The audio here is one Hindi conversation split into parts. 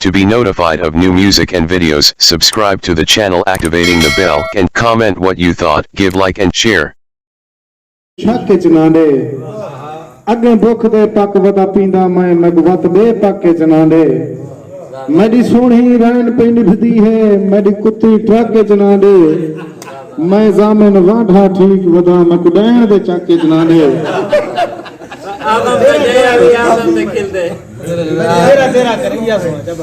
To be notified of new music and videos, subscribe to the channel activating the bell and comment what you thought, give like and share. Shake chinande agge bukh de pak wada pinda main magwat de pakke chinande meri soni rain pe nibhdi hai meri kutti truck chinande main zamen wadha theek wada makdain de chakke chinande आदम से जया भी आदम से खिलते तेरा करिया सुन जब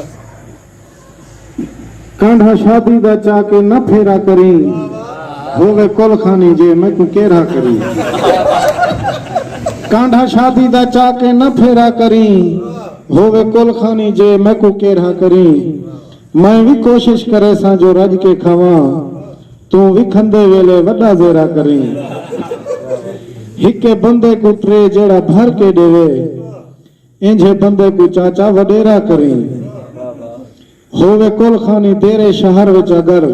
कांधा शादी दा चाके न फेरा करी होवे कुल खानी जे मैं को केरा करी कांधा शादी दा चाके न फेरा करी होवे कुल खानी जे मैं को केरा करी मैं भी कोशिश करे सा जो रज के खावा तू भी खंदे वेले वड्डा जेरा करी हिके बंदे को ट्रे जेड़ा भर के देवे इंजे बंदे को चाचा वडेरा करी होवे कुल खानी तेरे शहर विच अगर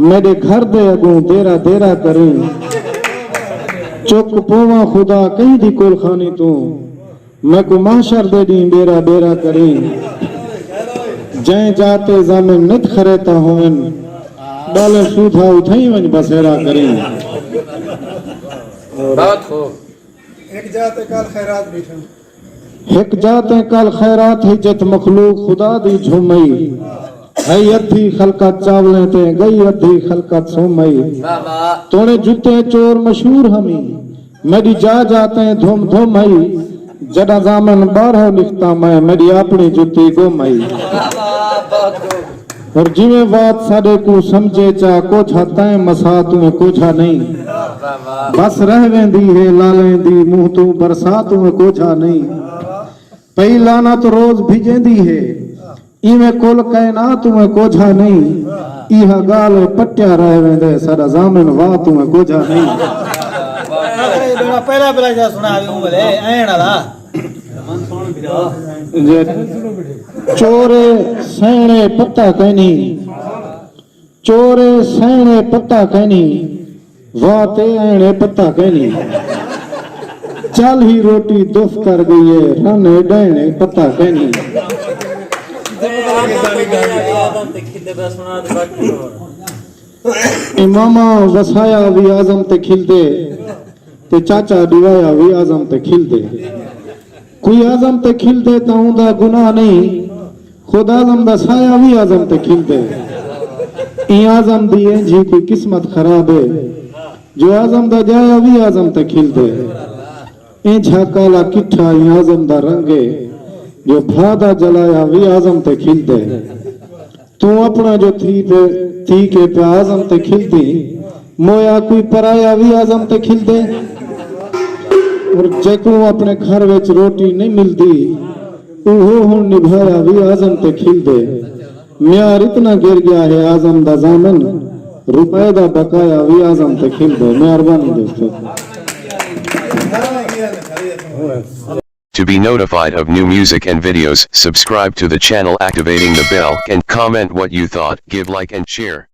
मेरे घर दे अगू तेरा देरा करी चुक पोवा खुदा कहीं दी कुल खानी तू मैं को माशर दे दी बेरा बेरा करी जय जाते जामिन नित खरेता होवन डाले सूधा उठाई वन बसेरा करी बहुत खूब एक जाते कल खैरात बैठा एक जाते कल खैरात हिजत मखलूक खुदा दी झुमई है अद्धी खलकत चावलें ते गई अद्धी खलकत सोमई तोने जूते चोर मशहूर हमी मेरी जा जाते धूम धूम हई जड़ा जामन बारह लिखता मैं मेरी अपनी जूती गुमई और जिमें बात साडे को समझे चा कोछा तय मसा तू कोछा नहीं बस रह वेंदी है लालें दी मुंह तू बरसात में कोछा नहीं पई लानत रोज भिजेंदी है इवें कुल कायनात में कोछा नहीं इहा गाल पट्टिया रह वेंदे साडा जामिन वाह तू में कोछा नहीं पहला पहला जा सुना आवे बोले ऐण वाला चोरे सैणे पत्ता कहनी चोरे सैणे पत्ता कहनी वाह ते ऐणे पत्ता कहनी चल ही रोटी दुफ कर गई है रने डैने पत्ता कहनी इमामा वसाया भी आजम ते खिलदे ते चाचा दिवाया भी आजम ते खिलदे कोई आजम ते खिलदे ताऊं दा गुनाह नहीं खुद आजम दा साया भी आजम ते खिलदे ई आजम दी जी कोई किस्मत खराब है जो आजम दा जाया भी आजम ते खिलदे ए झाकाला किठा ई आजम दा रंगे जो भादा जलाया भी आजम ते खिलदे तू अपना जो थी के पे आजम ते खिलदी मोया कोई पराया भी आजम ते खिलदे और जेको अपने घर विच रोटी नहीं मिलती ओहो हुन निभाया भी आजम ते खिलदे म्यार इतना गिर गया है आजम दा जामन रुपए दा बकाया भी आजम ते खिलदे मेहरबानी दोस्तों To be notified of new music and videos, subscribe to the channel activating the bell and comment what you thought, give like and share.